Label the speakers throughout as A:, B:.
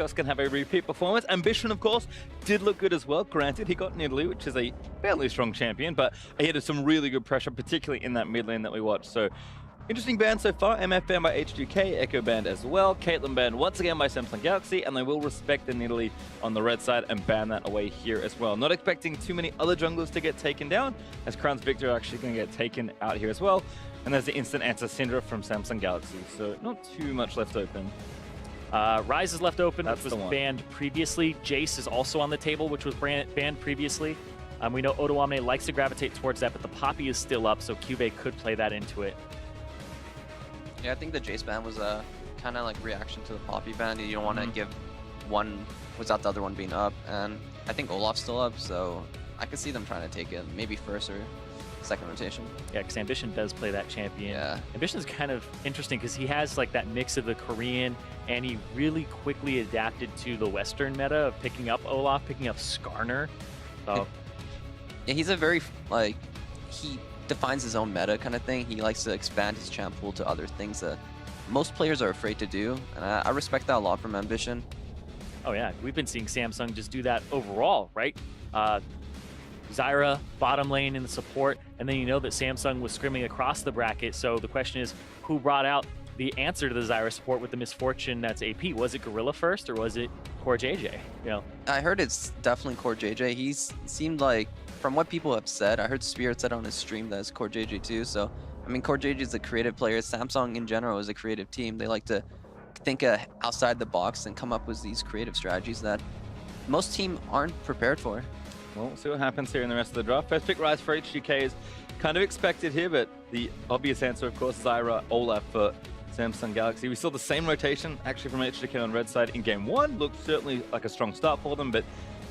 A: Jankos can have a repeat performance. Ambition, of course, did look good as well. Granted, he got Italy, which is a fairly strong champion, but he had some really good pressure, particularly in that mid lane that we watched. So, interesting ban so far. MF banned by H2K, Echo banned as well. Caitlyn banned once again by Samsung Galaxy, and they will respect the Italy on the red side and ban that away here as well. Not expecting too many other junglers to get taken down, as Crown's Victor are actually going to get taken out here as well. And there's the instant answer Syndra from Samsung Galaxy, so not too much left open.
B: Ryze is left open,
A: That's
B: which was banned previously. Jayce is also on the table, which was banned previously. We know Odoamne likes to gravitate towards that, but the Poppy is still up, so CuVee could play that into it.
C: Yeah, I think the Jayce ban was a kind of like reaction to the Poppy ban. You don't want to give one without the other one being up, and I think Olaf's still up, so I could see them trying to take it maybe first or second rotation.
B: Yeah, because Ambition does play that champion.
C: Yeah.
B: Ambition is kind of interesting because he has like that mix of the Korean, and he really quickly adapted to the Western meta of picking up Olaf, picking up Skarner. So
C: yeah, he's a very like he defines his own meta kind of thing. He likes to expand his champ pool to other things that most players are afraid to do, and I respect that a lot from Ambition.
B: Oh yeah, we've been seeing Samsung just do that overall, right? Zyra, bottom lane in the support, and then you know that Samsung was scrimming across the bracket, so the question is, who brought out the answer to the Zyra support with the misfortune that's AP? Was it Gorilla first, or was it CoreJJ? You know,
C: I heard it's definitely CoreJJ. He's seemed like, from what people have said, I heard Spirit said on his stream that it's CoreJJ too, so, I mean, CoreJJ is a creative player. Samsung in general is a creative team. They like to think outside the box and come up with these creative strategies that most teams aren't prepared for.
A: Well, we'll see what happens here in the rest of the draft. First pick Ryze for H2K is kind of expected here, but the obvious answer, of course, Zyra, Olaf for Samsung Galaxy. We saw the same rotation actually from H2K on red side in game one. Looked certainly like a strong start for them, but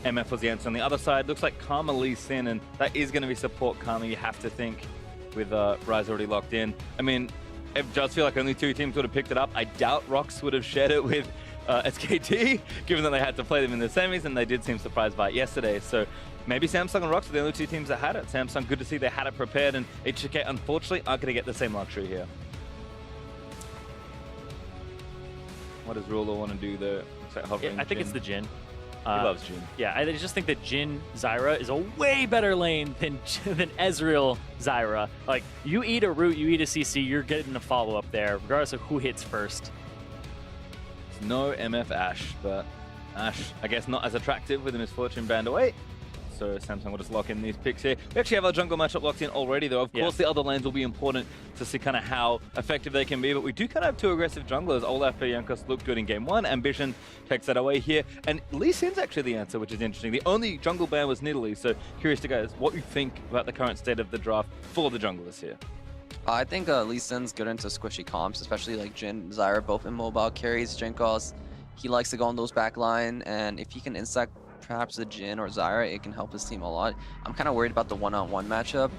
A: MF was the answer on the other side. Looks like Karma Lee Sin, and that is going to be support Karma, you have to think, with Ryze already locked in. I mean, it does feel like only two teams would have picked it up. I doubt Rox would have shared it with SKT, given that they had to play them in the semis, and they did seem surprised by it yesterday. So maybe Samsung and Rox are the only two teams that had it. Samsung, good to see they had it prepared, and H2K, unfortunately, aren't going to get the same luxury here. What does Ruler want to do there?
B: I think it's the Jhin.
A: He loves Jhin.
B: Yeah, I just think that Jhin Zyra is a way better lane than Ezreal Zyra. Like, you eat a root, you eat a CC, you're getting a follow-up there, regardless of who hits first.
A: No MF Ashe, but Ashe, I guess, not as attractive with the misfortune banned away. So Samsung will just lock in these picks here. We actually have our jungle matchup locked in already, though. Of course, the other lanes will be important to see kind of how effective they can be, but we do kind of have two aggressive junglers. Olaf for Jankos looked good in game one. Ambition takes that away here. And Lee Sin's actually the answer, which is interesting. The only jungle ban was Nidalee, so curious to guys what you think about the current state of the draft for the junglers here.
C: I think Lee Sin's good into squishy comps, especially like Jhin, Zyra, both immobile carries. Jankos, he likes to go on those back line, and if he can insect perhaps a Jhin or Zyra, it can help his team a lot. I'm kind of worried about the one-on-one matchup.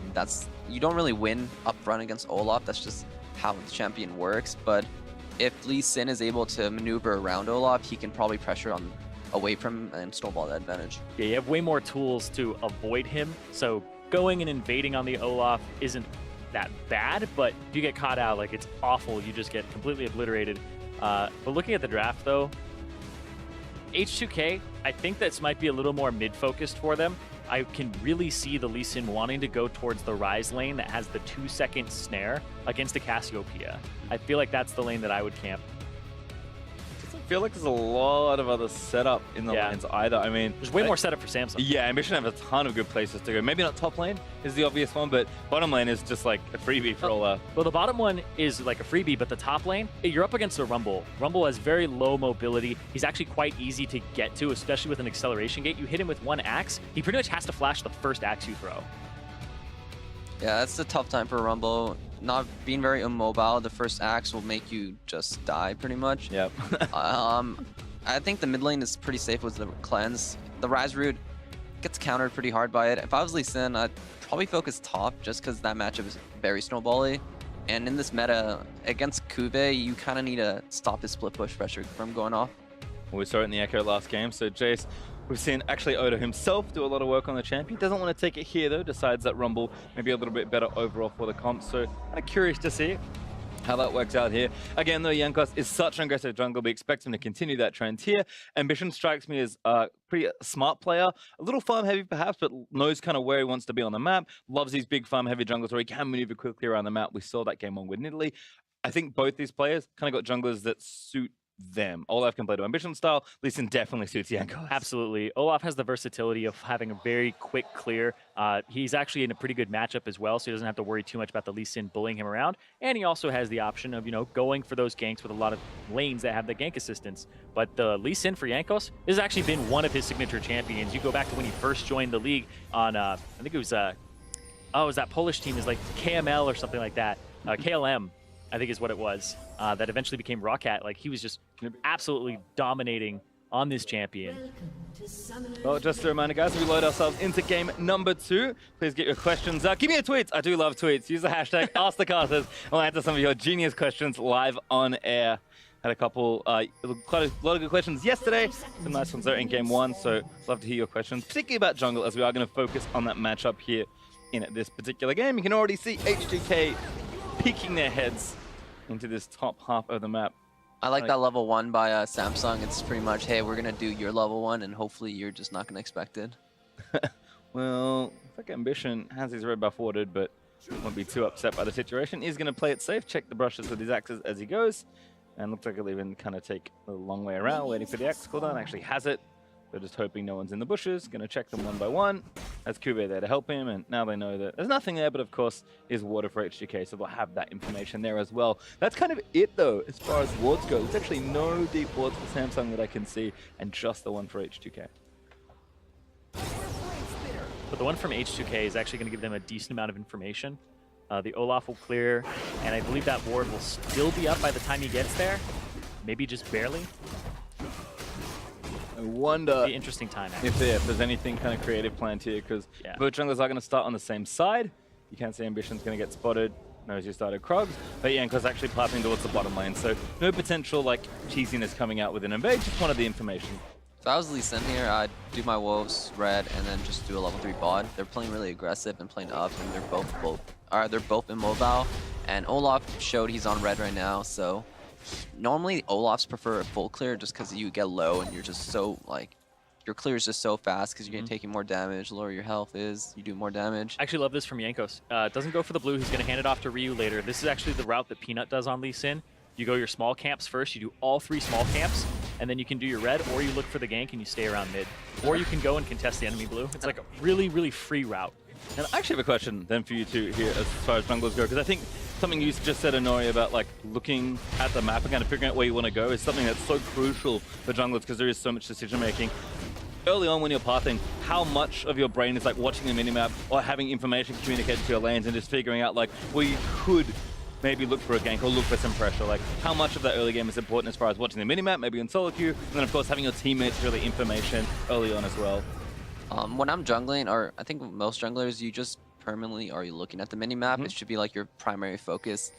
C: You don't really win up front against Olaf. That's just how the champion works. But if Lee Sin is able to maneuver around Olaf, he can probably pressure away from him and snowball that advantage.
B: Yeah, you have way more tools to avoid him. So going and invading on the Olaf isn't that bad, but if you get caught out, like, it's awful. You just get completely obliterated. But looking at the draft, though, H2K, I think this might be a little more mid-focused for them. I can really see the Lee Sin wanting to go towards the Ryze lane that has the 2-second snare against a Cassiopeia. I feel like that's the lane that I would camp.
A: I feel like there's a lot of other setup in the lanes either. I mean,
B: there's way more setup for Samsung. Yeah,
A: Ambition have a ton of good places to go. Maybe not top lane is the obvious one, but bottom lane is just like a freebie for Olaf.
B: Well, the bottom one is like a freebie, but the top lane, you're up against a Rumble. Rumble has very low mobility. He's actually quite easy to get to, especially with an acceleration gate. You hit him with one axe, he pretty much has to flash the first axe you throw.
C: Yeah, that's a tough time for Rumble. Not being very immobile, the first axe will make you just die pretty much.
A: Yep.
C: I think the mid lane is pretty safe with the cleanse. The Ryze root gets countered pretty hard by it. If I was Lee Sin, I'd probably focus top just because that matchup is very snowbally. And in this meta, against CuVee, you kind of need to stop his split push pressure from going off.
A: Well, we saw it in the Echo last game, so Jayce, we've seen actually Odo himself do a lot of work on the champion. Doesn't want to take it here though, decides that Rumble may be a little bit better overall for the comp, so kind of curious to see. how that works out here. Again, though, Jankos is such an aggressive jungle. We expect him to continue that trend here. Ambition strikes me as a pretty smart player. A little farm-heavy, perhaps, but knows kind of where he wants to be on the map. Loves these big farm-heavy jungles where he can maneuver quickly around the map. We saw that game 1 with Italy. I think both these players kind of got junglers that suit them. Olaf can play to Ambition style. Lee Sin definitely suits Jankos.
B: Absolutely. Olaf has the versatility of having a very quick clear. He's actually in a pretty good matchup as well, so he doesn't have to worry too much about the Lee Sin bullying him around. And he also has the option of, going for those ganks with a lot of lanes that have the gank assistance. But the Lee Sin for Jankos has actually been one of his signature champions. You go back to when he first joined the league on, I think it was, it was that Polish team, is like KML or something like that. KLM. I think is what it was, that eventually became Roccat. Like, he was just absolutely dominating on this champion.
A: Well, just a reminder, guys, we load ourselves into game number 2. Please get your questions. Give me your tweets. I do love tweets. Use the hashtag #AskTheCasters. We'll answer some of your genius questions live on air. Had a couple, quite a lot of good questions yesterday. Some nice ones there in game 1, so love to hear your questions, particularly about jungle, as we are going to focus on that matchup here in this particular game. You can already see H2K peeking their heads into this top half of the map.
C: I like that level 1 by Samsung. It's pretty much, hey, we're going to do your level 1, and hopefully you're just not going to expect it.
A: Well, I think Ambition has his red buff ordered, but won't be too upset by the situation. He's going to play it safe, check the brushes with his axes as he goes, and looks like he'll even kind of take a long way around, waiting for the axe cooldown. Actually has it. They're just hoping no one's in the bushes. Going to check them one by one. Has CuVee there to help him, and now they know that there's nothing there, but of course is water for H2K, so they'll have that information there as well. That's kind of it, though, as far as wards go. There's actually no deep wards for Samsung that I can see, and just the one for H2K.
B: But the one from H2K is actually going to give them a decent amount of information. The Olaf will clear, and I believe that ward will still be up by the time he gets there. Maybe just barely.
A: I wonder
B: the interesting time,
A: if there's anything kind of creative planned here, because both junglers are going to start on the same side. You can't see Ambition's going to get spotted. Knows you started Krogs, but Jankos actually passing towards the bottom lane, so no potential like cheesiness coming out with an invade, just one of the information.
C: If I was Lee Sin here, I'd do my wolves red and then just do a level 3 bot. They're playing really aggressive and playing up, and they're both immobile. And Olaf showed he's on red right now, so normally Olafs prefer a full clear just because you get low and you're just so like your clear is just so fast because you're going to take more damage. Lower your health is, you do more damage.
B: I actually love this from Jankos. Doesn't go for the blue. He's going to hand it off to Ryu later. This is actually the route that Peanut does on Lee Sin. You go your small camps first. You do all 3 small camps, and then you can do your red, or you look for the gank and you stay around mid. Or you can go and contest the enemy blue. It's like a really, really free route.
A: And I actually have a question then for you two here as far as junglers go, because I think something you just said, Inori, about like looking at the map and kind of figuring out where you want to go is something that's so crucial for junglers because there is so much decision making. Early on when you're pathing, how much of your brain is like watching the minimap or having information communicated to your lanes and just figuring out like where you could maybe look for a gank or look for some pressure? Like how much of that early game is important as far as watching the minimap, maybe in solo queue, and then of course having your teammates really information early on as well?
C: When I'm jungling, or I think most junglers, you just permanently are looking at the minimap. It should be like your primary focus.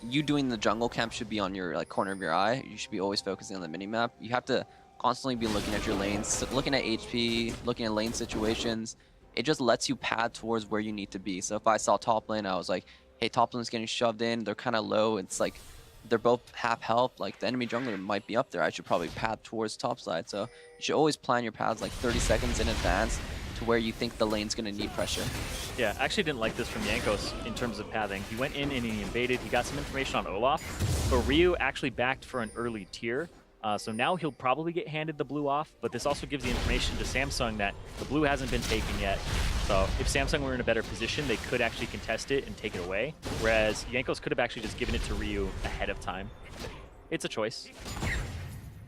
C: You doing the jungle camp should be on your like corner of your eye. You should be always focusing on the minimap. You have to constantly be looking at your lanes, looking at HP, looking at lane situations. It just lets you pad towards where you need to be. So if I saw top lane, I was like, hey, top lane's getting shoved in. They're kind of low. It's like they're both half health. Like the enemy jungler might be up there. I should probably pad towards top side. So you should always plan your paths like 30 seconds in advance to where you think the lane's going to need pressure.
B: Yeah, I actually didn't like this from Jankos in terms of pathing. He went in and he invaded. He got some information on Olaf, but Ryu actually backed for an early tier. So now he'll probably get handed the blue off, but this also gives the information to Samsung that the blue hasn't been taken yet. So if Samsung were in a better position, they could actually contest it and take it away, whereas Jankos could have actually just given it to Ryu ahead of time. It's a choice.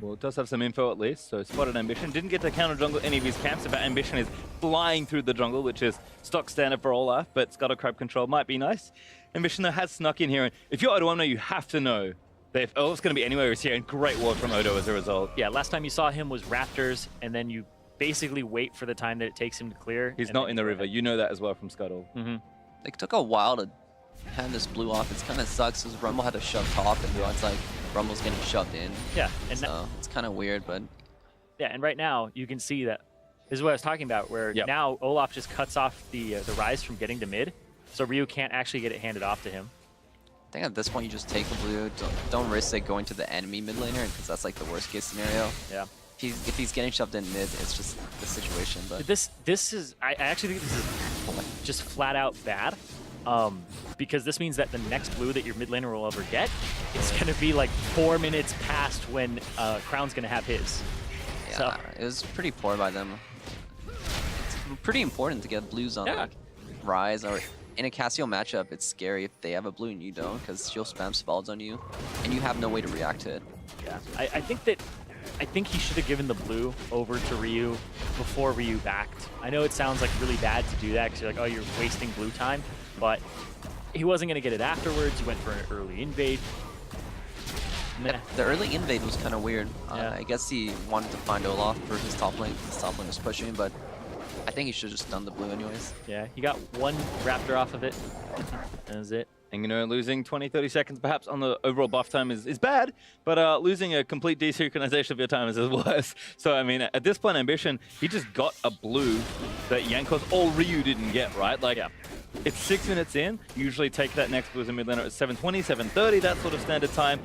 A: Well, it does have some info at least, so spotted Ambition. Didn't get to counter jungle any of his camps, but Ambition is flying through the jungle, which is stock standard for Olaf, but Scuttle Crab control might be nice. Ambition, though, has snuck in here, and if you're Odoamne, you have to know that if Olaf's going to be anywhere, he's here, and great ward from Odo as a result.
B: Yeah, last time you saw him was Raptors, and then you basically wait for the time that it takes him to clear.
A: He's not in the river. You know that as well from Scuttle.
C: It took a while to hand this blue off. It's kind of sucks because Rumble had to shove top, and now it's like Rumble's getting shoved in.
B: Yeah, and
C: so it's kind of weird, but
B: yeah, and right now you can see that this is what I was talking about, where now Olaf just cuts off the Ryze from getting to mid, so Ryu can't actually get it handed off to him.
C: think at this point you just take the blue. Don't risk it going to the enemy mid laner because that's like the worst case scenario.
B: Yeah.
C: If he's getting shoved in mid, it's just the situation. But
B: this is I actually think this is just flat out bad. Because this means that the next blue that your mid laner will ever get is going to be like 4 minutes past when Crown's going to have his.
C: yeah,
B: So.
C: it was pretty poor by them. It's pretty important to get blues on like Ryze, or in a Cassio matchup. It's scary if they have a blue and you don't, because she'll spam spells on you, and you have no way to react to it.
B: Yeah, I think he should have given the blue over to Ryu before Ryu backed. I know it sounds like really bad to do that because you're like, oh, you're wasting blue time, but he wasn't going to get it afterwards. He went for an early invade. Nah.
C: The early invade was kind of weird.
B: Yeah.
C: I guess he wanted to find Olaf for his top lane. His top lane was pushing, but I think he should have just done the blue anyways.
B: Yeah, he got one Raptor off of it. That was it.
A: And, you know, losing 20, 30 seconds perhaps on the overall buff time is bad, but losing a complete desynchronization of your time is worse. So, I mean, at this point, Ambition, he just got a blue that Jankos or Ryu didn't get, right? Like,
B: yeah.
A: It's 6 minutes in. You usually take that next blue as a mid laner at 7:20, 7:30, that sort of standard time.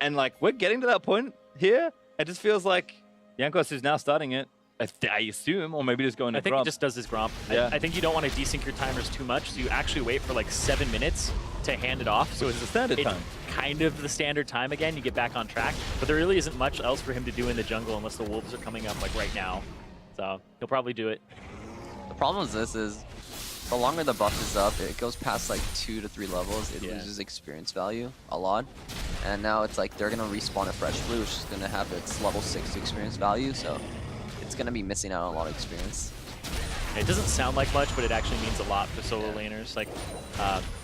A: And, like, we're getting to that point here. It just feels like Jankos is now starting it. I assume, or maybe just going to
B: I think
A: Gromp.
B: he just does his Gromp.
A: Yeah.
B: I think you don't want to desync your timers too much, so you actually wait for like 7 minutes to hand it off. So
A: it's the standard time.
B: Kind of the standard time again. You get back on track, but there really isn't much else for him to do in the jungle unless the wolves are coming up like right now. So he'll probably do it.
C: The problem with this is, the longer the buff is up, it goes past like 2 to 3 levels, it loses experience value a lot. And now it's like they're gonna respawn a fresh blue, which is gonna have its level 6 experience value, so it's gonna be missing out on a lot of experience.
B: It doesn't sound like much, but it actually means a lot for solo laners. Like,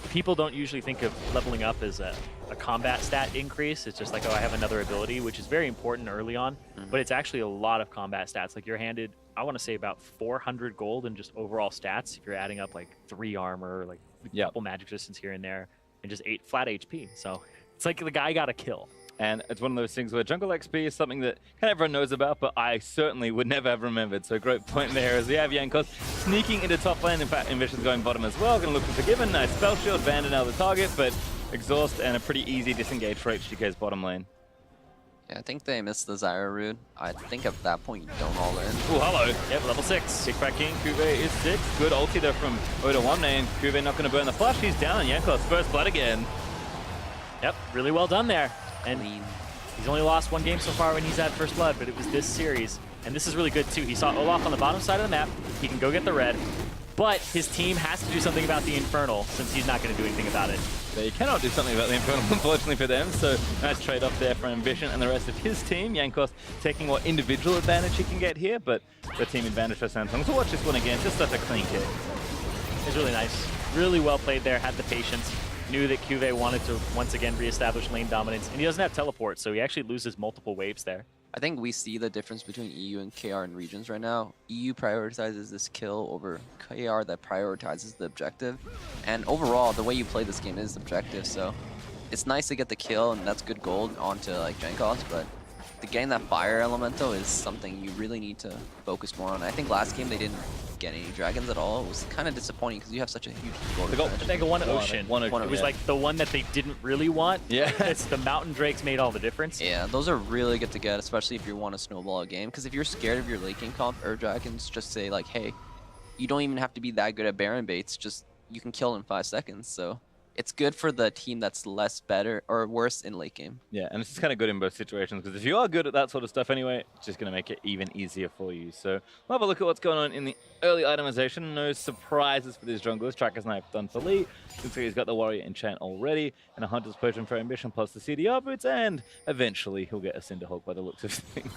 B: people don't usually think of leveling up as a combat stat increase. It's just like, oh, I have another ability, which is very important early on, but it's actually a lot of combat stats. Like, you're handed, I want to say, about 400 gold in just overall stats if you're adding up like 3 armor, like a couple magic resistance here and there, and just 8 flat HP. So it's like the guy got a kill.
A: And it's one of those things where jungle XP is something that kind of everyone knows about, but I certainly would never have remembered. So great point there as we have Jankos sneaking into top lane. In fact, Ambition's going bottom as well. Going to look for Forgiven. Nice spell shield. Vander now the target, but exhaust and a pretty easy disengage for H2K's bottom lane.
C: Yeah, I think they missed the Zyra root. I think at that point you don't all in.
A: Oh, hello.
B: Yep, level 6.
A: Kickback in. CuVee is 6. Good ulti there from Odoamne, and CuVee not going to burn the flash. He's down. Jankos first blood again.
B: Yep, really well done there. And
C: Clean.
B: he's only lost 1 game so far when he's had first blood, but it was this series. And this is really good too. He saw Olaf on the bottom side of the map. He can go get the red, but his team has to do something about the Infernal since he's not going to do anything about it.
A: They cannot do something about the Infernal, unfortunately for them. So nice trade-off there for Ambition and the rest of his team. Jankos taking what individual advantage he can get here, but the team advantage for Samsung. So watch this one again. Just such a clean kick.
B: It's really nice. Really well played there. Had the patience. Knew that CuVee wanted to once again reestablish lane dominance, and he doesn't have teleport, so he actually loses multiple waves there.
C: I think we see the difference between EU and KR in regions right now. EU prioritizes this kill over KR that prioritizes the objective. And overall, the way you play this game is objective, so it's nice to get the kill, and that's good gold onto like Jankos, but getting that fire elemental is something you really need to focus more on. I think last game they didn't get any dragons at all. It was kind of disappointing because you have such a huge gold advantage.
B: They got one ocean. It was like the one that they didn't really want.
A: Yeah.
B: It's the mountain drakes made all the difference.
C: Yeah, those are really good to get, especially if you want to snowball a game. Because if you're scared of your late game comp, or dragons just say like, hey, you don't even have to be that good at Baron baits, just you can kill in 5 seconds. So it's good for the team that's less better or worse in late game.
A: Yeah, and it's kind of good in both situations, because if you are good at that sort of stuff anyway, it's just going to make it even easier for you. So we'll have a look at what's going on in the early itemization. No surprises for these junglers. Tracker's Knife done for Lee. Looks like he's got the Warrior Enchant already, and a Hunter's Potion for Ambition, plus the CDR boots, and eventually he'll get a Cinderhulk by the looks of things.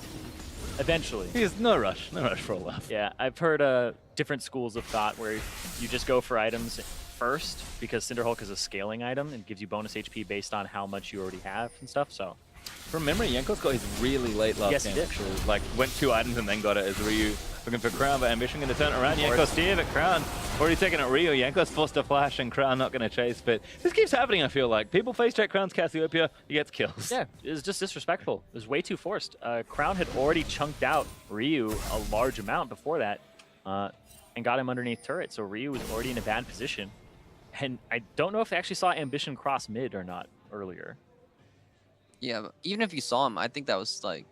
B: Eventually.
A: There's no rush for Olaf.
B: Yeah, I've heard different schools of thought where you just go for items first, because Cinderhulk is a scaling item and gives you bonus HP based on how much you already have and stuff. So
A: from memory, Jankos got his really late last game. Actually. Like, went 2 items and then got it as Ryu. Looking for Crown, but Ambition going to turn it around. Jankos here, but Crown already taking it Ryu. Jankos forced a flash and Crown not going to chase. But this keeps happening, I feel like. People face check Crown's Cassiopeia, he gets kills.
B: Yeah, it was just disrespectful. It was way too forced. Crown had already chunked out Ryu a large amount before that and got him underneath turret. So Ryu was already in a bad position. And I don't know if I actually saw Ambition cross mid or not earlier.
C: Yeah, but even if you saw him, I think that was like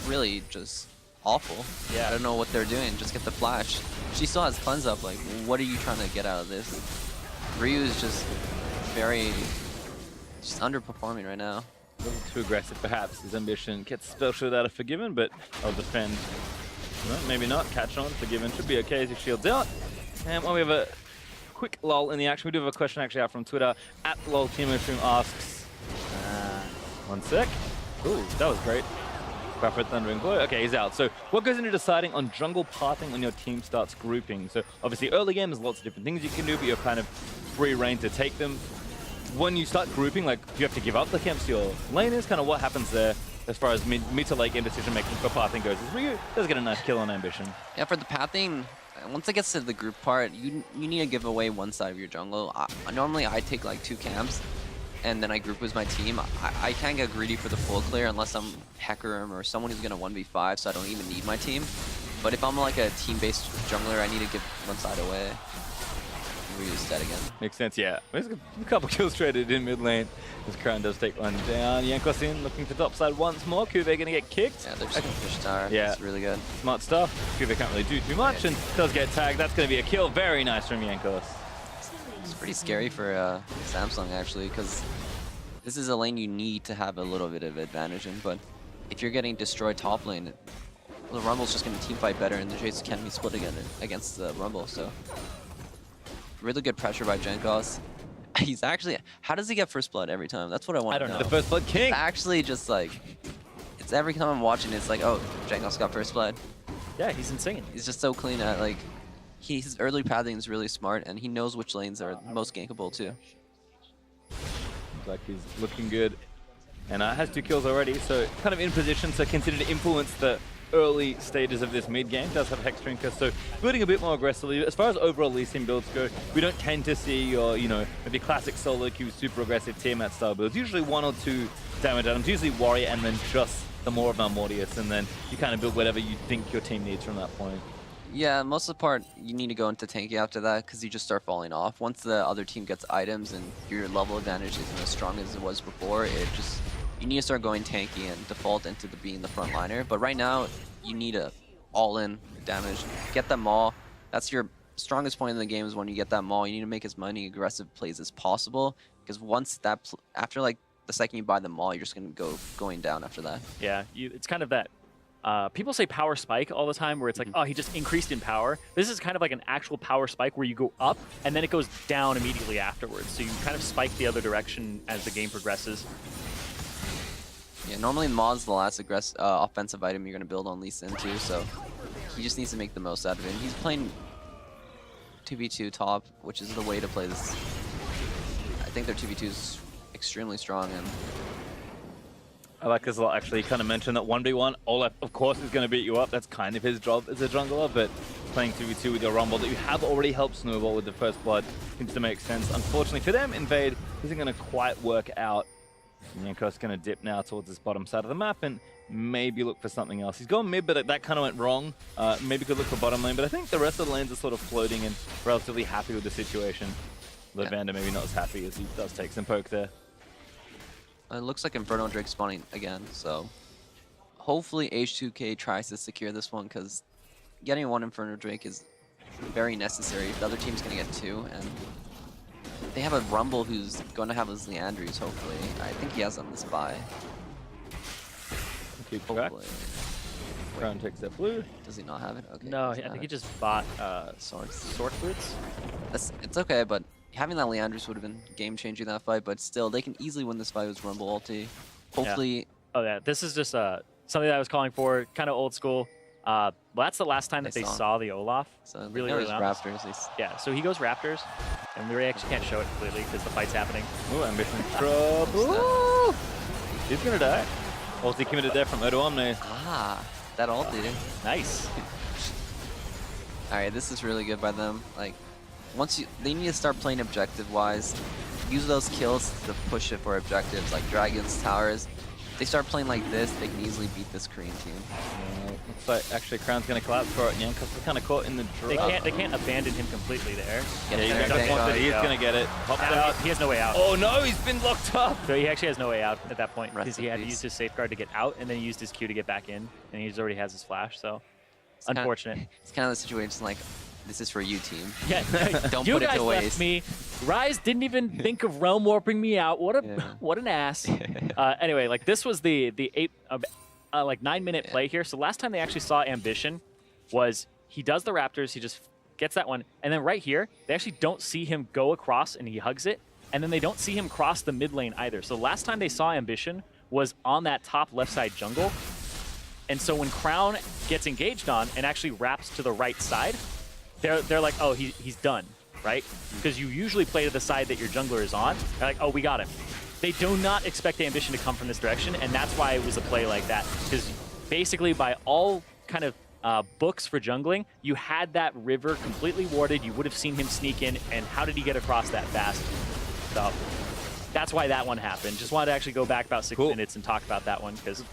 C: really just awful.
B: Yeah.
C: I don't know what they're doing. Just get the flash. She still has cleanse up. Like, what are you trying to get out of this? Ryu is just just underperforming right now.
A: A little too aggressive, perhaps. His Ambition gets spell shield out of Forgiven, but I'll defend. Well, maybe not. Catch on. Forgiven should be okay as he shields out. And while we have a quick lull in the action, we do have a question actually out from Twitter. At LoL Timo Stream asks, one sec. Ooh, that was great. Buffett Thundering Blow. Okay, he's out. So what goes into deciding on jungle pathing when your team starts grouping? So obviously early game, there's lots of different things you can do, but you're kind of free reign to take them. When you start grouping, like, do you have to give up the camps to your laners? Kind of what happens there as far as mid to late game decision making for pathing goes? Is Ryu does get a nice kill on Ambition.
C: Yeah, for the pathing, once it gets to the group part, you need to give away one side of your jungle. Normally I take like 2 camps, and then I group with my team. I can't get greedy for the full clear unless I'm Hecarim or someone who's gonna 1v5, so I don't even need my team. But if I'm like a team-based jungler, I need to give one side away. Ryu's dead again.
A: Makes sense, yeah. There's a couple kills traded in mid lane as Crown does take one down. Jankos in, looking for top side once more. CuVee gonna get kicked.
C: Yeah, they're just gonna push tower.
A: Yeah.
C: It's really good.
A: Smart stuff. CuVee can't really do too much and does get tagged. That's gonna be a kill. Very nice from Jankos.
C: It's pretty scary for Samsung actually, because this is a lane you need to have a little bit of advantage in, but if you're getting destroyed top lane, the Rumble's just gonna team fight better and the Jayce can't be split again against the Rumble, so. Really good pressure by Jankos. He's actually, how does he get first blood every time? That's what I want to know.
A: The first blood king.
C: It's actually just like, it's every time I'm watching, it's like, oh, Jankos got first blood.
B: Yeah, he's insane.
C: He's just so clean at like, his early pathing is really smart and he knows which lanes are most gankable too.
A: Looks like he's looking good. And has 2 kills already, so kind of in position to continue to influence the early stages of this mid game. Does have Hex Drinker, so building a bit more aggressively. As far as overall Lee Sin builds go, we don't tend to see your, you know, maybe classic solo queue, super aggressive Tiamat style builds. Usually 1 or 2 damage items, usually Warrior and then just the more of Mortius, and then you kind of build whatever you think your team needs from that point.
C: Yeah, most of the part, you need to go into tanky after that because you just start falling off. Once the other team gets items and your level advantage isn't as strong as it was before, you need to start going tanky and default into being the front liner. But right now, you need a all-in damage. Get that maul. That's your strongest point in the game is when you get that maul. You need to make as many aggressive plays as possible because once that, after like the second you buy the maul, you're just gonna going down after that.
B: Yeah, it's kind of that. People say power spike all the time where it's like, oh, he just increased in power. This is kind of like an actual power spike where you go up and then it goes down immediately afterwards. So you kind of spike the other direction as the game progresses.
C: Yeah, normally Maul's the last offensive item you're going to build on Lee Sin too, so he just needs to make the most out of it. And he's playing 2v2 top, which is the way to play this. I think their 2v2 is extremely strong. And
A: I like this a lot, actually. You kind of mentioned that 1v1, Olaf, of course, is going to beat you up. That's kind of his job as a jungler, but playing 2v2 with your Rumble that you have already helped Snowball with the first blood seems to make sense. Unfortunately for them, Invade isn't going to quite work out. Jankos going to dip now towards this bottom side of the map and maybe look for something else. He's gone mid, but that kind of went wrong. Maybe could look for bottom lane, but I think the rest of the lanes are sort of floating and relatively happy with the situation. Though Vander maybe not as happy as he does take some poke there.
C: It looks like Inferno Drake spawning again, so hopefully H2K tries to secure this one because getting 1 Inferno Drake is very necessary. The other team's going to get 2, and they have a Rumble who's going to have his Leandries, hopefully. I think he has on this buy.
A: Keep track. Crown takes that blue.
C: Does he not have it? Okay.
B: No, I think he just bought
C: Sword
B: boots.
C: It's okay, but having that Leandris would have been game-changing that fight, but still, they can easily win this fight with Rumble ulti. Hopefully...
B: Yeah. Oh yeah, this is just something that I was calling for, kind of old school. Well, that's the last time that they saw the Olaf.
C: So
B: really
C: Raptors.
B: Yeah, so he goes Raptors, and we actually can't show it completely because the fight's happening.
A: Ooh, Ambition trouble. He's gonna die. Ulti committed there from Odoamne.
C: Ah, that ulti, dude.
B: Nice.
C: Alright, this is really good by them. Like, they need to start playing objective-wise. Use those kills to push it for objectives, like dragons, towers. they start playing like this, they can easily beat this Korean team.
A: Looks like actually Crown's going to collapse for it. Jankos is kind of caught in the draw.
B: They can't abandon him completely there.
A: He's going to get it. Popped out.
B: He has no way out.
A: Oh no, he's been locked up.
B: So he actually has no way out at that point because he had to use his safeguard to get out, and then he used his Q to get back in, and he already has his flash. So it's unfortunate.
C: It's kind of the situation like, this is for you, team.
B: Yeah,
C: don't
B: you
C: put it
B: guys
C: to
B: left
C: waste.
B: me. Ryze didn't even think of realm warping me out. What an ass. Anyway, like this was the 9-minute play here. So last time they actually saw Ambition was he does the Raptors, he just gets that one, and then right here they actually don't see him go across and he hugs it, and then they don't see him cross the mid lane either. So last time they saw Ambition was on that top left side jungle, and so when Crown gets engaged on and actually wraps to the right side, they're like, oh, he's done, right? Because you usually play to the side that your jungler is on. They're like, oh, we got him. They do not expect Ambition to come from this direction, and that's why it was a play like that. Because basically by all kind of books for jungling, you had that river completely warded. You would have seen him sneak in, and how did he get across that fast? So that's why that one happened. Just wanted to actually go back about 6 minutes and talk about that one, because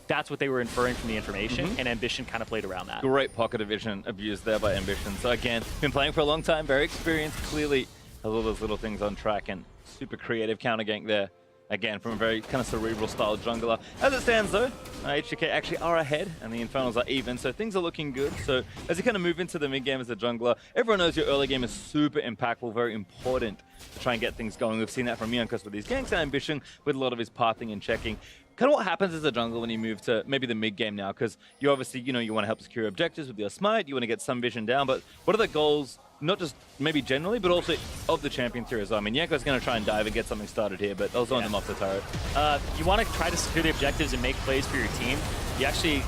B: that's what they were inferring from the information, and Ambition kind of played around that.
A: Great pocket of vision abused there by Ambition. So again, been playing for a long time, very experienced, clearly has all those little things on track, and super creative counter gank there. Again, from a very kind of cerebral style jungler. As it stands though, H2K actually are ahead and the Infernals are even, so things are looking good. So as you kind of move into the mid game as a jungler, everyone knows your early game is super impactful, very important to try and get things going. We've seen that from Jankos with these ganks and Ambition with a lot of his pathing and checking. Kind of what happens as a jungler when you move to maybe the mid game now, because you obviously, you want to help secure objectives with your smite, you want to get some vision down, but what are the goals, not just maybe generally, but also of the champion tier as well? I mean, Jankos going to try and dive and get something started here, but they'll zone them off the turret.
B: You want to try to secure the objectives and make plays for your team. You actually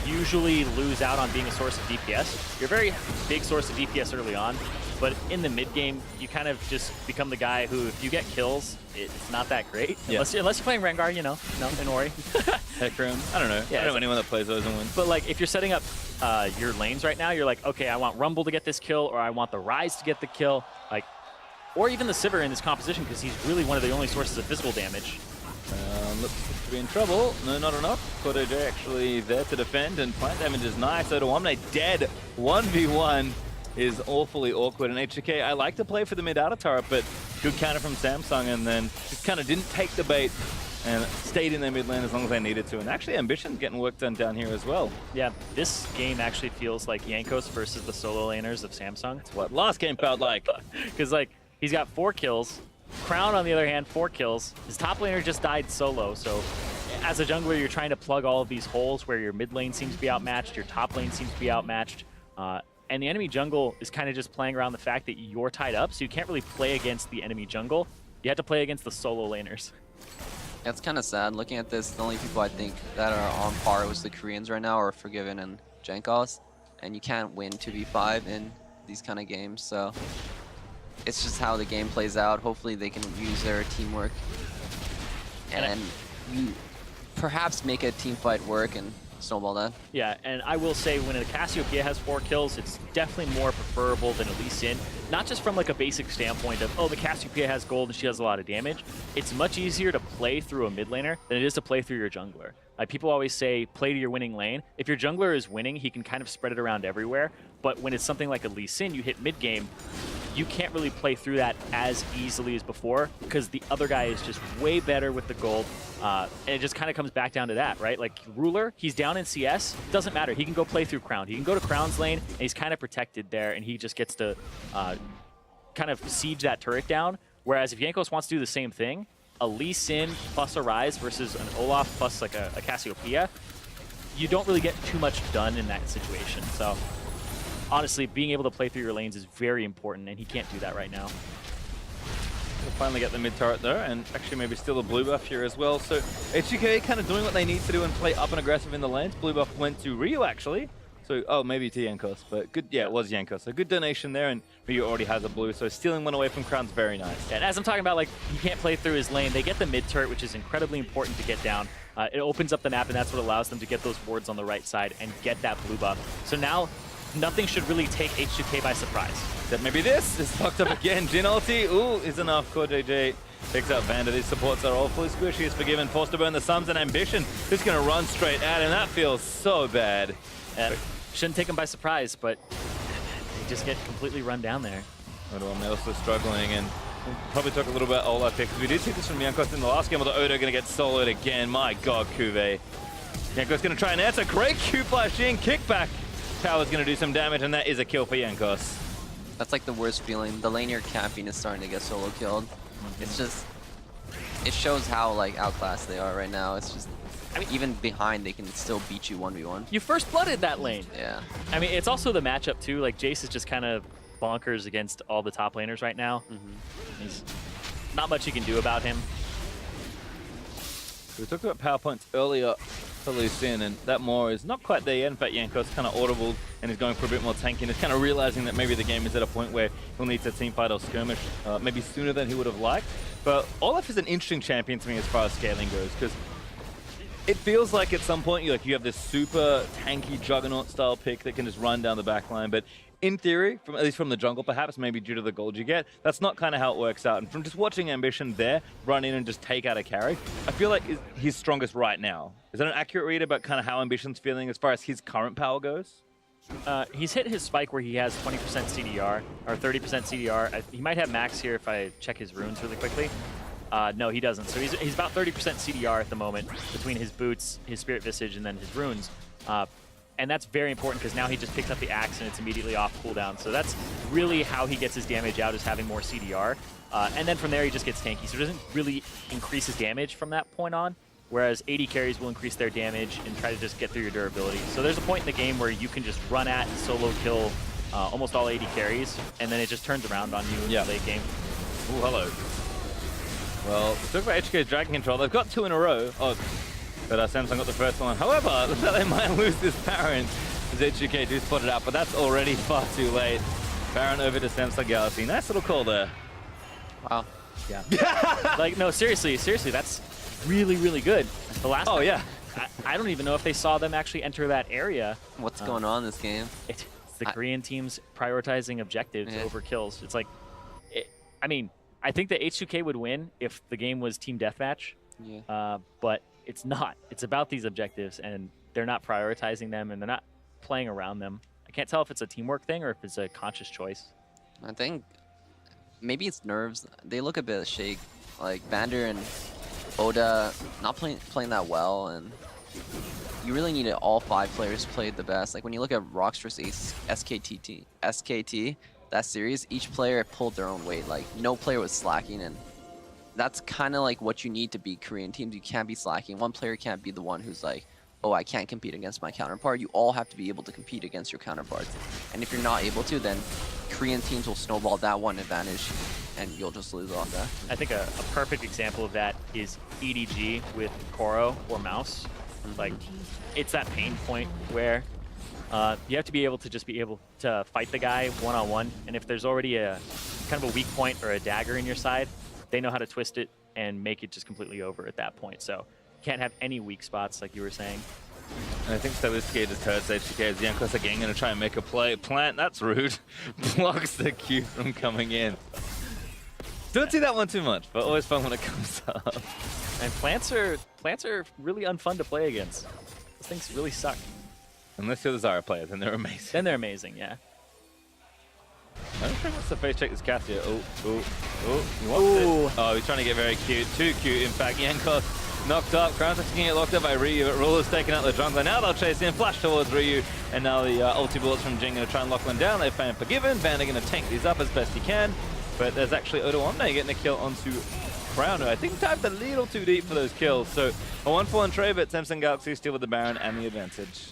B: usually lose out on being a source of DPS. You're a very big source of DPS early on, but in the mid game, you kind of just become the guy who, if you get kills, it's not that great. Unless you're playing Rengar, Inori.
A: Hecarim, I don't know. I don't know anyone that plays those and wins.
B: But like, if you're setting up your lanes right now, you're like, okay, I want Rumble to get this kill, or I want the Ryze to get the kill, like, or even the Sivir in this composition, because he's really one of the only sources of physical damage.
A: Looks to be in trouble. No, not enough. CoreJJ actually there to defend, and plant damage is nice. Odoamne dead. 1v1 is awfully awkward. And H2K, I like to play for the mid outer turret, but good counter from Samsung, and then just kind of didn't take the bait and stayed in their mid lane as long as they needed to. And actually, Ambition's getting work done down here as well.
B: Yeah, this game actually feels like Jankos versus the solo laners of Samsung.
A: That's what last game felt like.
B: Because, like, he's got 4 kills. Crown, on the other hand, 4 kills. His top laner just died solo, so as a jungler, you're trying to plug all of these holes where your mid lane seems to be outmatched, your top lane seems to be outmatched, and the enemy jungle is kind of just playing around the fact that you're tied up, so you can't really play against the enemy jungle. You have to play against the solo laners.
C: It's kind of sad. Looking at this, the only people I think that are on par with the Koreans right now are Forgiven and Jankos, and you can't win 2v5 in these kind of games, so it's just how the game plays out. Hopefully they can use their teamwork and you perhaps make a team fight work and snowball that.
B: Yeah, and I will say when a Cassiopeia has 4 kills, it's definitely more preferable than a Lee Sin. Not just from like a basic standpoint of, oh, the Cassiopeia has gold and she does a lot of damage. It's much easier to play through a mid laner than it is to play through your jungler. Like, people always say, play to your winning lane. If your jungler is winning, he can kind of spread it around everywhere. But when it's something like a Lee Sin, you hit mid game, you can't really play through that as easily as before because the other guy is just way better with the gold. And it just kind of comes back down to that, right? Like, Ruler, he's down in CS. Doesn't matter. He can go play through Crown. He can go to Crown's lane, and he's kind of protected there, and he just gets to kind of siege that turret down. Whereas if Jankos wants to do the same thing, a Lee Sin plus a Ryze versus an Olaf plus like a Cassiopeia, you don't really get too much done in that situation. So honestly, being able to play through your lanes is very important, and he can't do that right now.
A: We'll finally get the mid turret there, and actually maybe steal a blue buff here as well. So H2K kind of doing what they need to do and play up and aggressive in the lanes. Blue buff went to Ryu actually. So, oh, maybe to Jankos, but good, yeah, it was Jankos. So good donation there, and Ryu already has a blue, so stealing one away from Crown's very nice.
B: Yeah, and as I'm talking about, like, he can't play through his lane. They get the mid turret, which is incredibly important to get down. It opens up the map, and that's what allows them to get those wards on the right side and get that blue buff. So now nothing should really take H2K by surprise.
A: That maybe this is fucked up again. Jhin ulti, ooh, is enough. CoreJJ picks up Vander. These supports are all fully squishy. He's forgiven. Forced to burn the Sums and Ambition. He's going to run straight at him. That feels so bad.
B: Shouldn't take him by surprise, but they just get completely run down there.
A: Odoamne also struggling, and we'll probably talk a little bit about Olaf here, because we did see this from Jankos in the last game, although Odo going to get soloed again. My god, CuVee. Jankos going to try and answer. Great Q flash in. Kickback. Tower's going to do some damage, and that is a kill for Jankos.
C: That's like the worst feeling. The lane you're camping is starting to get solo killed. It's just, it shows how like outclassed they are right now. It's just, I mean, even behind, they can still beat you 1v1.
B: You first blooded that lane.
C: Yeah.
B: I mean, it's also the matchup too. Like Jayce is just kind of bonkers against all the top laners right now. He's not much you can do about him.
A: We talked about power points earlier for Lucien, and that more is not quite there yet. In fact, Jankos kind of audible and is going for a bit more tanking. He's kind of realizing that maybe the game is at a point where he'll need to team fight or skirmish maybe sooner than he would have liked. But Olaf is an interesting champion to me as far as scaling goes, because it feels like at some point you have this super tanky juggernaut style pick that can just run down the back line, but in theory, at least from the jungle perhaps, maybe due to the gold you get, that's not kind of how it works out. And from just watching Ambition there run in and just take out a carry, I feel like he's strongest right now. Is that an accurate read about kind of how Ambition's feeling as far as his current power goes?
B: He's hit his spike where he has 20% CDR, or 30% CDR. He might have max here if I check his runes really quickly. No, he doesn't. So he's about 30% CDR at the moment between his boots, his Spirit Visage, and then his runes. And that's very important because now he just picks up the axe and it's immediately off cooldown. So that's really how he gets his damage out, is having more CDR. And then from there he just gets tanky. So it doesn't really increase his damage from that point on. Whereas AD carries will increase their damage and try to just get through your durability. So there's a point in the game where you can just run at and solo kill almost all AD carries, and then it just turns around on you in the late game.
A: Ooh, hello. Well, talk about H2K's Dragon Control. They've got 2 in a row. Oh, but Samsung got the first one. However, looks like they might lose this Baron as H2K do spot it out, but that's already far too late. Baron over to Samsung Galaxy. Nice little call there.
C: Wow.
B: Yeah. Like, no, seriously, that's really, really good. The last time,
A: yeah.
B: I don't even know if they saw them actually enter that area.
C: What's going on in this game?
B: It's the Korean teams prioritizing objectives over kills. It's like, I mean, I think that H2K would win if the game was team deathmatch, but it's not. It's about these objectives, and they're not prioritizing them, and they're not playing around them. I can't tell if it's a teamwork thing or if it's a conscious choice.
C: I think maybe it's nerves. They look a bit shake. Like Vander and Oda not playing that well, and you really need all 5 players played the best. Like when you look at Rockstr's SKT, that series, each player pulled their own weight. Like no player was slacking, and that's kind of like what you need to beat Korean teams. You can't be slacking. One player can't be the one who's like, oh, I can't compete against my counterpart. You all have to be able to compete against your counterparts. And if you're not able to, then Korean teams will snowball that one advantage, and you'll just lose off that.
B: I think a perfect example of that is EDG with Koro or Mouse. Like, it's that pain point where you have to be able to just be able to fight the guy one-on-one, and if there's already a kind of a weak point or a dagger in your side, they know how to twist it and make it just completely over at that point. So you can't have any weak spots, like you were saying.
A: And I think Stylisky just hurts H2K as Jankos again going to try and make a play. Plant, that's rude. Blocks the Q from coming in. Don't see that one too much, but always fun when it comes up.
B: And plants are really unfun to play against. Those things really suck.
A: Unless you're the Zyra player, then they're amazing.
B: Then they're amazing, yeah.
A: I don't think what's the face check this Cassia. He wants it. Oh, he's trying to get very cute. Too cute, in fact. Jankos knocked up. Crown's actually getting locked up by Ryu, but Ruler's taking out the jungler. Now they'll chase in, flash towards Ryu, and now the ulti bullets from Jhin going to try and lock one down. They're fan forgiven. Vander going to tank these up as best he can, but there's actually Odoamne getting a kill onto Crown, who I think dived a little too deep for those kills. So a 1-for-1 trade, but Samsung Galaxy still with the Baron and the advantage.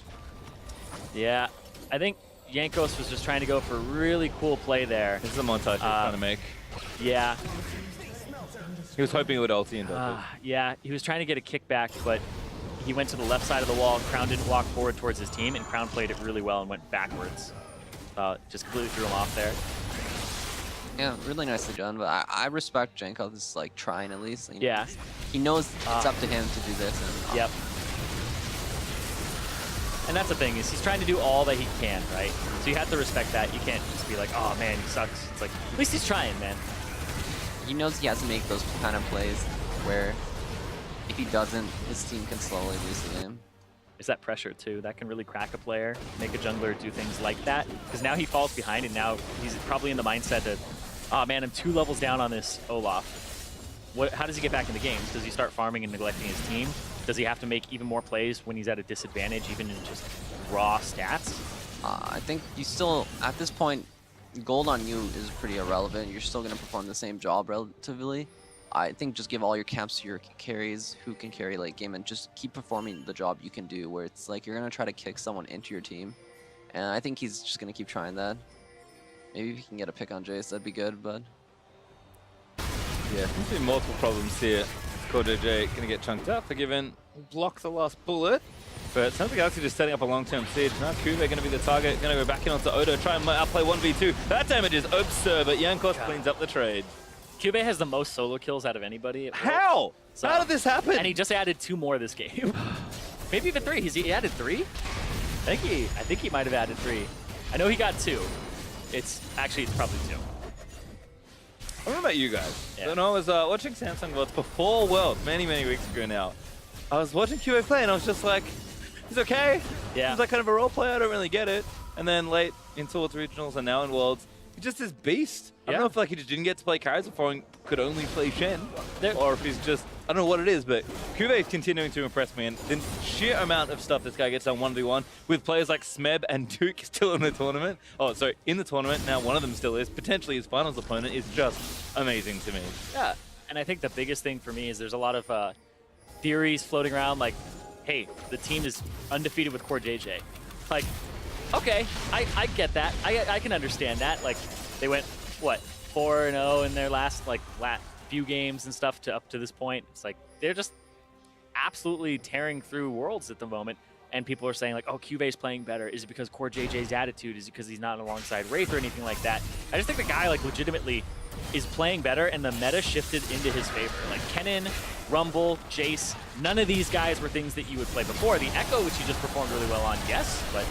B: Yeah, I think Jankos was just trying to go for a really cool play there.
A: This is a montage he's trying to make.
B: Yeah.
A: He was hoping it would ulti and dodge it.
B: Yeah, he was trying to get a kickback, but he went to the left side of the wall. Crown didn't walk forward towards his team, and Crown played it really well and went backwards. Just completely threw him off there.
C: Yeah, really nicely done, but I respect Jankos like trying at least. You know,
B: Yeah.
C: he knows it's up to him to do this. And,
B: Yep. And And that's the thing, is he's trying to do all that he can, right? So you have to respect that. You can't just be like, oh man, he sucks. It's like, at least he's trying, man.
C: He knows he has to make those kind of plays where if he doesn't, his team can slowly lose the game.
B: There's that pressure too. That can really crack a player, make a jungler do things like that. Because now he falls behind, and now he's probably in the mindset that, oh man, I'm 2 levels down on this Olaf. How does he get back in the games? Does he start farming and neglecting his team? Does he have to make even more plays when he's at a disadvantage, even in just raw stats?
C: I think you still, at this point, gold on you is pretty irrelevant. You're still going to perform the same job relatively. I think just give all your camps to your carries who can carry late game and just keep performing the job you can do, where it's like you're going to try to kick someone into your team. And I think he's just going to keep trying that. Maybe if he can get a pick on Jayce, that'd be good, but...
A: Yeah, there's been multiple problems here. CoreJJ going to get chunked up, forgiven, block the last bullet. But sounds like Galaxy just setting up a long-term siege. Now CuVee going to be the target, going to go back in onto Odo, try and outplay 1v2. That damages Obser, but Jankos cleans up the trade.
B: CuVee has the most solo kills out of anybody.
A: How?
B: So,
A: how did this happen?
B: And he just added 2 more this game. Maybe even 3. He added 3? I think he might have added 3. I know he got 2. It's probably 2.
A: I don't know about you guys.
B: Yeah.
A: When I was watching Samsung VODS before Worlds, many weeks ago now, I was watching QA play and I was just like, he's okay.
B: Yeah.
A: He's like kind of a role player, I don't really get it. And then late in Towards Regionals and now in Worlds, he's just this beast. I don't know if like he just didn't get to play carries before and could only play Shen, or if he's just, I don't know what it is, but CuVee is continuing to impress me, and the sheer amount of stuff this guy gets on 1v1 with players like Smeb and Duke still in the tournament. Oh, sorry, in the tournament, now one of them still is, potentially his finals opponent, is just amazing to me.
B: Yeah, and I think the biggest thing for me is there's a lot of theories floating around like, hey, the team is undefeated with CoreJJ. Like, okay, I get that. I can understand that. Like, they went, what, 4-0 in their last few games and stuff up to this point. It's like they're just absolutely tearing through Worlds at the moment, and people are saying like, oh, CuVee's playing better. Is it because CoreJJ's attitude? Is it because he's not alongside Wraith or anything like that? I just think the guy like legitimately is playing better, and the meta shifted into his favor. Like Kennen, Rumble, Jayce, none of these guys were things that you would play before. The Echo, which he just performed really well on, yes, but...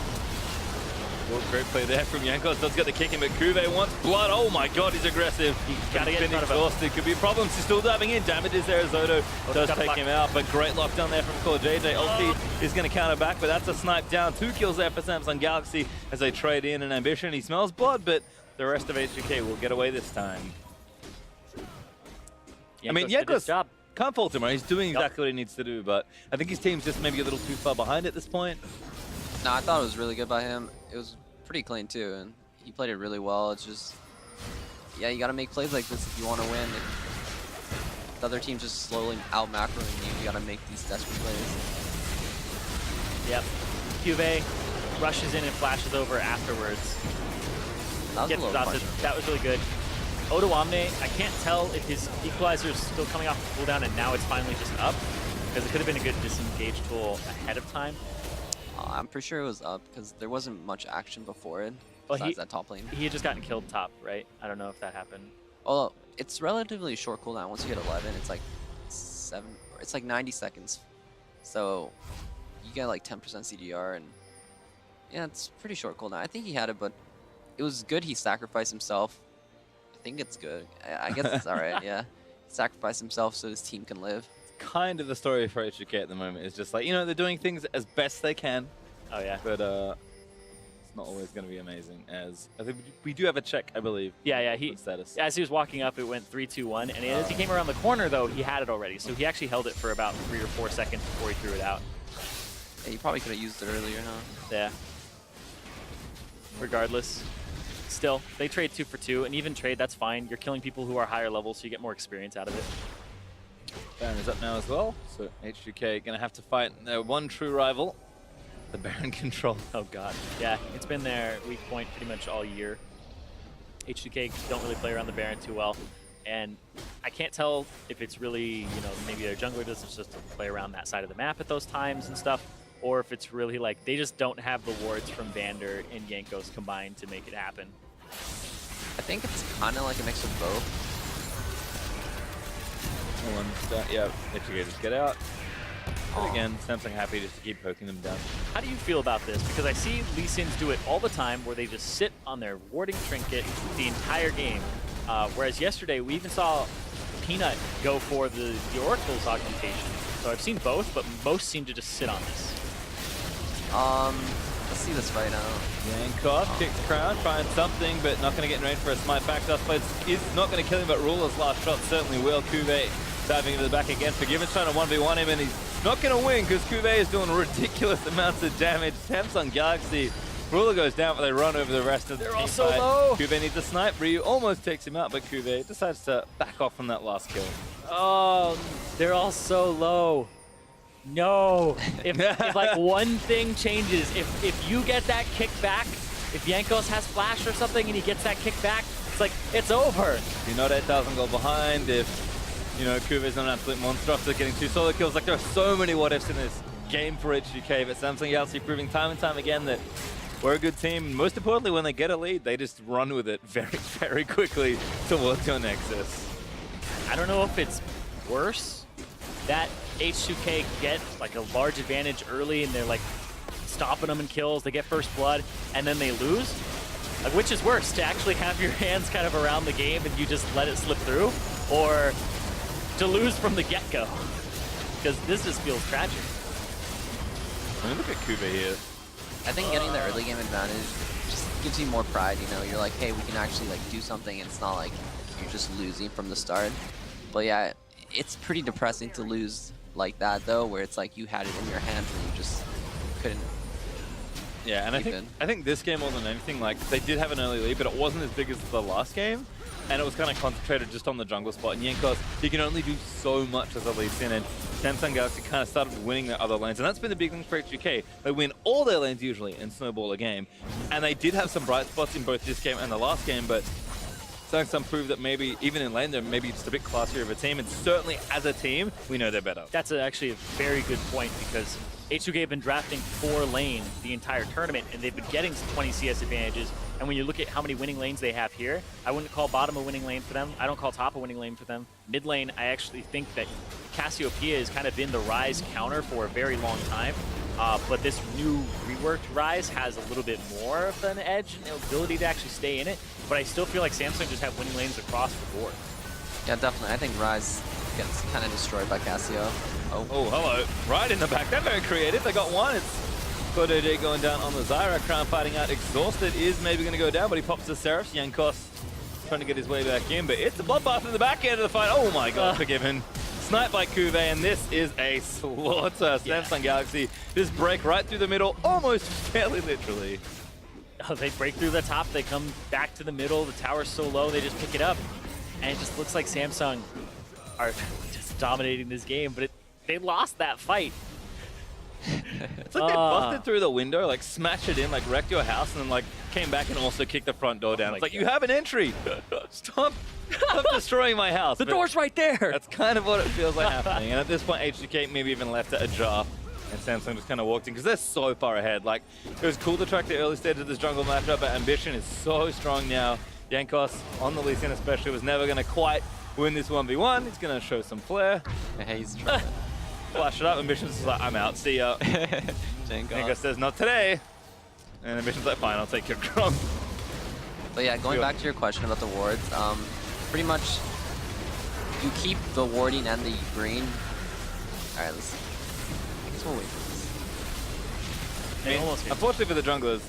A: Well, great play there from Jankos. Does get the kick in, but CuVee wants blood. Oh my god, he's aggressive.
B: You gotta get in front of him.
A: Exhausted. Could be problems. He's still diving in. Damages there as Odo does take him out, but great lockdown there from CoreJJ. Ulti is going to counter back, but that's a snipe down. 2 kills there for Samsung Galaxy as they trade in an ambition. He smells blood, but the rest of H2K will get away this time.
B: Jankos
A: I mean,
B: did his
A: Jankos
B: job.
A: can't fault him, right? He's doing exactly what he needs to do, but I think his team's just maybe a little too far behind at this point.
C: No, I thought it was really good by him. It was pretty clean too, and he played it really well. It's just, yeah, you gotta make plays like this if you want to win. If the other team's just slowly out-macroing you, you gotta make these desperate plays.
B: Yep. CuVee rushes in and flashes over afterwards.
C: That was a little pressure.
B: That was really good. Odoamne, I can't tell if his equalizer is still coming off the cooldown and now it's finally just up, because it could have been a good disengage tool ahead of time.
C: I'm pretty sure it was up because there wasn't much action before it,
B: Well,
C: besides that top lane.
B: He had just gotten killed top, right? I don't know if that happened.
C: Although, it's relatively short cooldown. Once you hit 11, it's like 7, it's like 90 seconds. So, you get like 10% CDR, and yeah, it's pretty short cooldown. I think he had it, but it was good he sacrificed himself. I think it's good. I guess it's alright, yeah. Sacrifice himself so his team can live.
A: Kind of the story for H2K at the moment is just like, you know, they're doing things as best they can.
B: Oh yeah.
A: But it's not always going to be amazing. As I think we do have a check, I believe.
B: Yeah.
A: Status.
B: As he was walking up, it went 3, 2, 1, and as he came around the corner, though, he had it already. So he actually held it for about 3 or 4 seconds before he threw it out.
C: Yeah, he probably could have used it earlier, huh?
B: Yeah. Regardless, still, they trade 2 for 2, and even trade, that's fine. You're killing people who are higher level, so you get more experience out of it.
A: Baron is up now as well, so H2K going to have to fight their one true rival, the Baron control.
B: Oh god, yeah, it's been their weak point pretty much all year. H2K don't really play around the Baron too well, and I can't tell if it's really, you know, maybe their jungler doesn't just play around that side of the map at those times and stuff, or if it's really like they just don't have the wards from Vander and Jankos combined to make it happen.
C: I think it's kind of like a mix of both.
A: Yeah, H2K just get out. But again, Samsung happy just to keep poking them down.
B: How do you feel about this? Because I see Lee Sins do it all the time where they just sit on their warding trinket the entire game. Whereas yesterday, we even saw Peanut go for the Oracle's augmentation. So I've seen both, but most seem to just sit on this.
C: Let's see this right now.
A: Jankos kicks Crown, trying something, but not going to get in range for a smite back. Dustblades is not going to kill him, but Ruler's last shot certainly will. CuVee diving into the back again. Forgiven's trying to 1v1 him, and he's not going to win because CuVee is doing ridiculous amounts of damage. Samsung Galaxy. Ruler goes down, but they run over the rest of the team.
B: They're all so low.
A: CuVee needs a snipe. Ryu almost takes him out, but CuVee decides to back off from that last kill.
B: Oh, they're all so low. No. If like one thing changes, if you get that kick back, if Jankos has flash or something and he gets that kick back, it's like, it's over.
A: You know 8,000 go behind. If, you know, CuVee's not an absolute monster after getting 2 solo kills. Like, there are so many what-ifs in this game for H2K, but Samsung Galaxy proving time and time again that we're a good team. Most importantly, when they get a lead, they just run with it very, very quickly towards your Nexus.
B: I don't know if it's worse that H2K get like a large advantage early and they're like stopping them in kills, they get first blood, and then they lose. Like, which is worse, to actually have your hands kind of around the game and you just let it slip through, or to lose from the get-go? Because this just feels tragic.
A: I mean, look at CuVee here.
C: I think getting the early game advantage just gives you more pride, you know? You're like, hey, we can actually like do something, and it's not like you're just losing from the start. But yeah, it's pretty depressing to lose like that though, where it's like you had it in your hands and you just couldn't.
A: Yeah, and I think this game more than anything, like, they did have an early lead, but it wasn't as big as the last game, and it was kind of concentrated just on the jungle spot. And Jankos, he can only do so much as a lead in, and Samsung Galaxy kind of started winning their other lanes, and that's been the big thing for H2K. They win all their lanes usually and snowball a game, and they did have some bright spots in both this game and the last game, but Samsung proved that maybe, even in lane, they're maybe just a bit classier of a team, and certainly as a team, we know they're better.
B: That's actually a very good point, because H2K have been drafting 4 lane the entire tournament, and they've been getting 20 CS advantages. And when you look at how many winning lanes they have here, I wouldn't call bottom a winning lane for them. I don't call top a winning lane for them. Mid lane, I actually think that Cassiopeia has kind of been the Ryze counter for a very long time. But this new reworked Ryze has a little bit more of an edge and ability to actually stay in it. But I still feel like Samsung just have winning lanes across the board.
C: Yeah, definitely. I think Ryze gets kind of destroyed by Cassio.
A: Oh, hello. Right in the back. They're very creative. They got one. It's CoreJJ going down on the Zyra. Crown fighting out. Exhausted is maybe going to go down, but he pops the Seraph. Jankos trying to get his way back in, but it's a bloodbath in the back end of the fight. Oh my god, forgiven. Sniped by CuVee, and this is a slaughter. Yeah. Samsung Galaxy just break right through the middle, almost fairly literally.
B: Oh, they break through the top, they come back to the middle, the tower's so low, they just pick it up. And it just looks like Samsung are just dominating this game, but they lost that fight.
A: It's like they busted through the window, like smashed it in, like wrecked your house, and then like came back and also kicked the front door down. It's like, you have an entry. Stop destroying my house.
B: The door's right there.
A: That's kind of what it feels like happening. And at this point, H2K maybe even left it ajar, and Samsung just kind of walked in because they're so far ahead. Like, it was cool to track the early stage of this jungle matchup, but Ambition is so strong now. Jankos on the Lee Sin especially was never going to quite win this 1v1. He's going to show some flair.
C: Hey, he's trying to
A: flash it up. Ambition's just like, I'm out. See ya. Jankos says, not today. And Ambition's like, fine, I'll take your crumb.
C: But yeah, going back to your question about the wards, pretty much you keep the warding and the green. All right, let's see. I guess we'll wait for this.
A: Unfortunately for the junglers,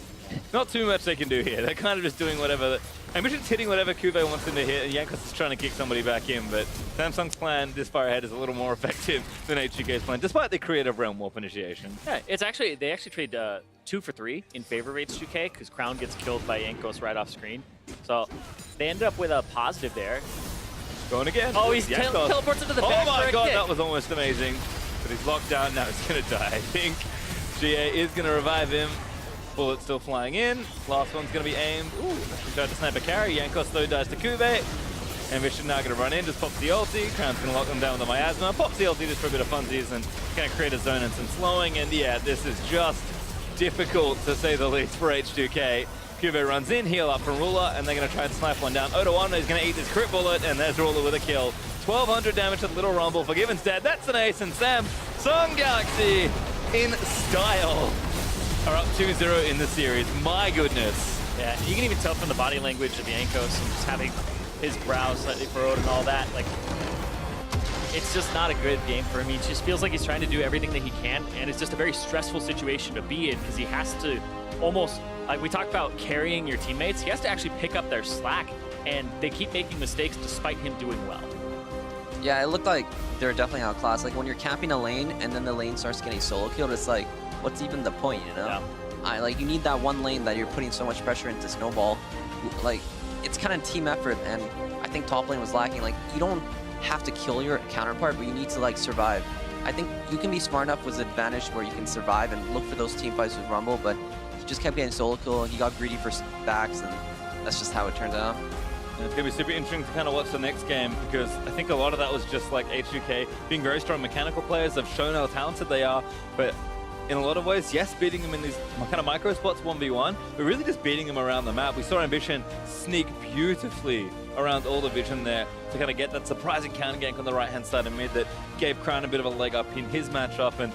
A: not too much they can do here. They're kind of just doing whatever. Ambition's hitting whatever CuVee wants them to hit, and Jankos is trying to kick somebody back in, but Samsung's plan this far ahead is a little more effective than H2K's plan, despite the creative realm warp initiation.
B: Yeah, they actually trade 2 for 3 in favor of H2K, because Crown gets killed by Jankos right off screen. So they ended up with a positive there.
A: Going again.
B: Oh, he's teleports into the back.
A: Oh my
B: for a
A: god,
B: kick.
A: That was almost amazing. But he's locked down, now he's going to die. I think GA is going to revive him. Bullet still flying in. Last one's going to be aimed. Ooh, he tried to snipe a carry. Jankos though dies to CuVee. Ambition now going to run in, just pops the ulti. Crown's going to lock them down with a miasma. Pops the ulti just for a bit of funsies and going to create a zone and some slowing. And yeah, this is just difficult to say the least for H2K. CuVee runs in, heal up from Ruler, and they're going to try to snipe one down. Odoamne is going to eat this crit bullet, and there's Ruler with a kill. 1,200 damage to the Little Rumble. Forgiven's dead. That's an ace, and Sam Samsung Galaxy in style are up 2-0 in the series. My goodness.
B: Yeah, you can even tell from the body language of Jankos and just having his brow slightly furrowed and all that. Like, it's just not a good game for him. He just feels like he's trying to do everything that he can, and it's just a very stressful situation to be in because he has to almost, like we talked about carrying your teammates, he has to actually pick up their slack, and they keep making mistakes despite him doing well.
C: Yeah, it looked like they were definitely outclassed. Like when you're camping a lane and then the lane starts getting solo killed, it's like, what's even the point, you know?
B: Yeah.
C: Like you need that one lane that you're putting so much pressure into snowball. Like it's kind of team effort, and I think top lane was lacking. Like you don't have to kill your counterpart, but you need to like survive. I think you can be smart enough with advantage where you can survive and look for those team fights with Rumble, but he just kept getting solo kill. He got greedy for stacks, and that's just how it turned out.
A: And it's going to be super interesting to kind of watch the next game because I think a lot of that was just like H2K being very strong mechanical players. They've shown how talented they are, but in a lot of ways, yes, beating them in these kind of micro spots 1v1, but really just beating them around the map. We saw Ambition sneak beautifully around all the vision there to kind of get that surprising counter gank on the right-hand side of mid that gave Crown a bit of a leg up in his matchup. And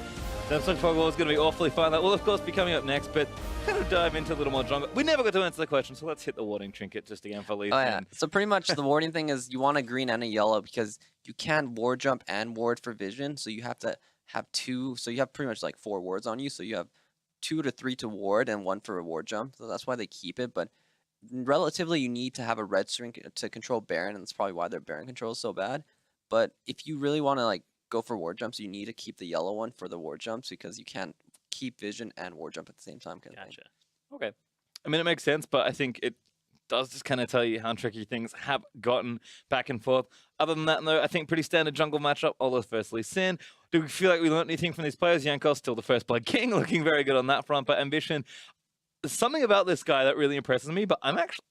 A: Samsung Fogwall is going to be awfully fun. That will, of course, be coming up next, but kind of dive into a little more jungle. We never got to answer the question, so let's hit the warding trinket just again for Lee.
C: Oh, yeah. So pretty much the warding thing is you want a green and a yellow because you can't ward jump and ward for vision, so you have to have two. So you have pretty much like 4 wards on you, so you have 2 to 3 to ward and 1 for a ward jump. So that's why they keep it, but relatively you need to have a red string to control Baron, and that's probably why their Baron control is so bad. But if you really want to like go for ward jumps, you need to keep the yellow one for the ward jumps because you can't keep vision and ward jump at the same time.
B: Gotcha. Okay.
A: I mean, it makes sense, but I think it does just kind of tell you how tricky things have gotten back and forth. Other than that, though, I think pretty standard jungle matchup. Olaf versus Sin. Do we feel like we learned anything from these players? Jankos still the first blood king, looking very good on that front, but Ambition, there's something about this guy that really impresses me, but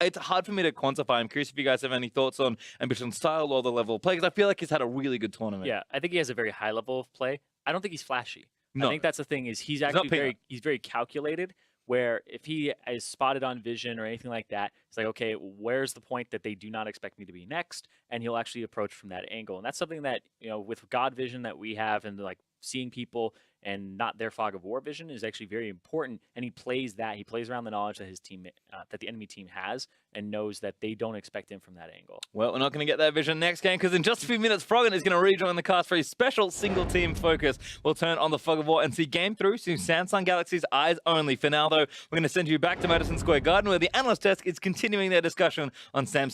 A: it's hard for me to quantify. I'm curious if you guys have any thoughts on Ambition's style or the level of play, because I feel like he's had a really good tournament.
B: Yeah, I think he has a very high level of play. I don't think he's flashy.
A: No.
B: I think that's the thing is he's actually very calculated, where if he is spotted on vision or anything like that, it's like, okay, where's the point that they do not expect me to be next? And he'll actually approach from that angle. And that's something that, you know, with God vision that we have and like seeing people and not their fog of war vision is actually very important. And he plays that. He plays around the knowledge that his team, that the enemy team has, and knows that they don't expect him from that angle.
A: Well, we're not going to get that vision next game because in just a few minutes, Froggen is going to rejoin the cast for a special single team focus. We'll turn on the fog of war and see game through to Samsung Galaxy's eyes only. For now, though, we're going to send you back to Madison Square Garden where the analyst desk is continuing their discussion on Samsung